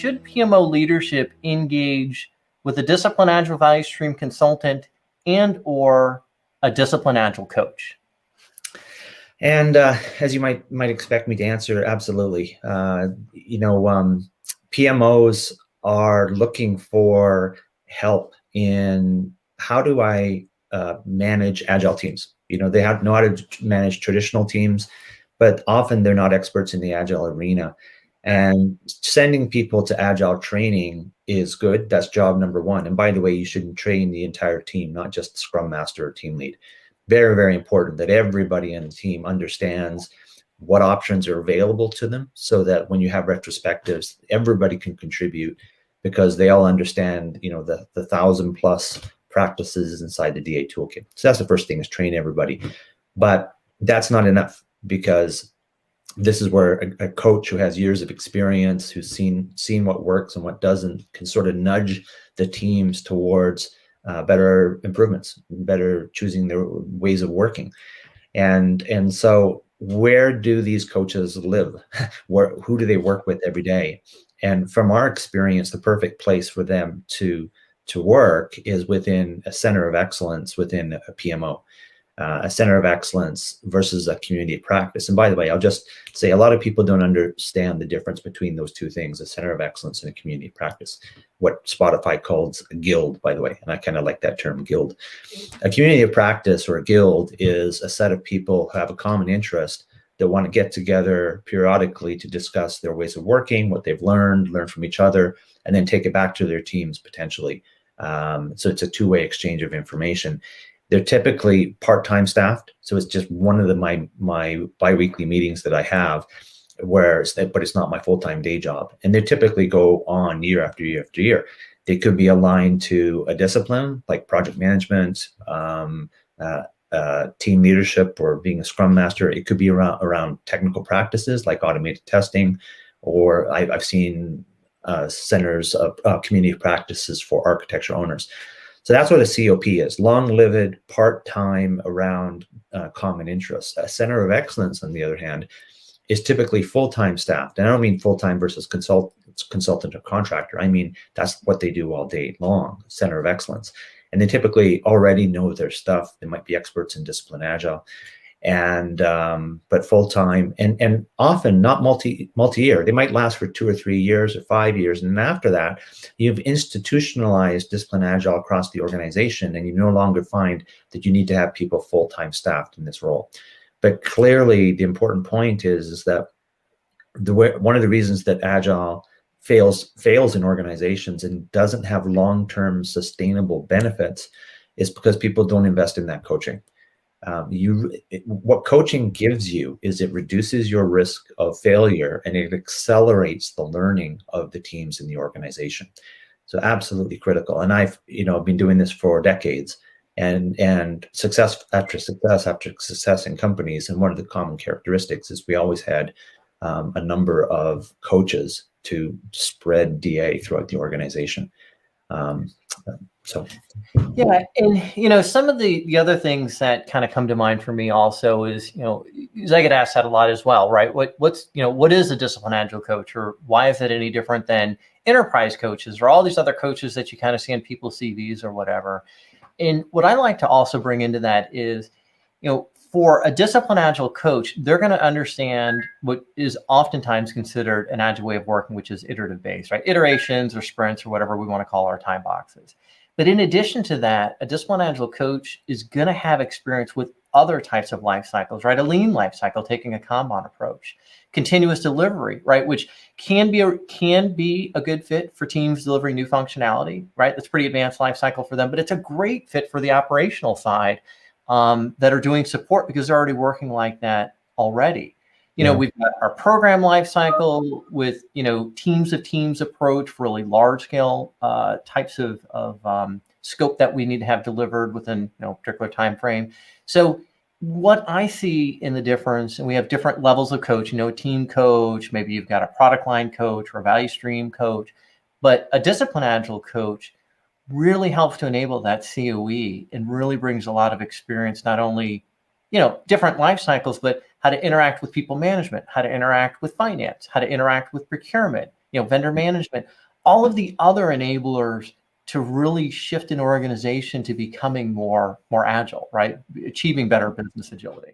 should PMO leadership engage with a discipline agile value stream consultant and or a discipline agile coach? And as you might expect me to answer, absolutely. PMOs are looking for help in how do I manage agile teams. They know how to manage traditional teams, but often they're not experts in the agile arena. And sending people to agile training is good. That's job number one. And by the way, you shouldn't train the entire team, not just the scrum master or team lead. Very, very important that everybody in the team understands what options are available to them so that when you have retrospectives, everybody can contribute because they all understand, the 1,000+ practices inside the DA toolkit. So that's the first thing, is train everybody. But that's not enough, because this is where a coach who has years of experience, who's seen what works and what doesn't, can sort of nudge the teams towards better improvements, better choosing their ways of working. And so where do these coaches live? Who do they work with every day? And from our experience, the perfect place for them to work is within a center of excellence within a PMO. A center of excellence versus a community of practice. And by the way, I'll just say a lot of people don't understand the difference between those two things, a center of excellence and a community of practice, what Spotify calls a guild, by the way. And I kind of like that term, guild. A community of practice, or a guild, is a set of people who have a common interest that want to get together periodically to discuss their ways of working, what they've learn from each other, and then take it back to their teams potentially. So it's a two-way exchange of information. They're typically part-time staffed, so it's just one of my biweekly meetings that I have, but it's not my full-time day job. And they typically go on year after year after year. They could be aligned to a discipline like project management, team leadership, or being a scrum master. It could be around technical practices like automated testing, or I've seen centers of community practices for architecture owners. So that's what a COP is, long-lived, part-time, around common interests. A center of excellence, on the other hand, is typically full-time staffed. And I don't mean full-time versus consultant or contractor. I mean, that's what they do all day long, center of excellence. And they typically already know their stuff. They might be experts in discipline agile, and but full-time, and often not multi-year. They might last for 2 or 3 years or 5 years. And after that, you've institutionalized discipline agile across the organization, and you no longer find that you need to have people full-time staffed in this role. But clearly, the important point is that one of the reasons that agile fails in organizations and doesn't have long-term sustainable benefits is because people don't invest in that coaching. What coaching gives you is it reduces your risk of failure, and it accelerates the learning of the teams in the organization. So absolutely critical. And I've been doing this for decades, and success after success in companies. And one of the common characteristics is we always had a number of coaches to spread DA throughout the organization. Yeah, and some of the other things that kind of come to mind for me also is, because I get asked that a lot as well, right? What is a discipline agile coach, or why is it any different than enterprise coaches or all these other coaches that you kind of see in people's CVs or whatever? And what I like to also bring into that is, for a discipline agile coach, they're going to understand what is oftentimes considered an agile way of working, which is iterative based, right? Iterations or sprints or whatever we want to call our time boxes. But in addition to that, a discipline agile coach is going to have experience with other types of life cycles, right? A lean life cycle, taking a Kanban approach, continuous delivery, right? Which can be a good fit for teams delivering new functionality, right? That's pretty advanced life cycle for them, but it's a great fit for the operational side that are doing support, because they're already working like that already. We've got our program life cycle with, teams of teams approach, really large scale types of scope that we need to have delivered within a particular time frame. So what I see in the difference, and we have different levels of coach, team coach, maybe you've got a product line coach or a value stream coach, but a discipline agile coach really helps to enable that COE and really brings a lot of experience, not only, different life cycles, but how to interact with people management, how to interact with finance, how to interact with procurement, vendor management, all of the other enablers to really shift an organization to becoming more agile, right? Achieving better business agility.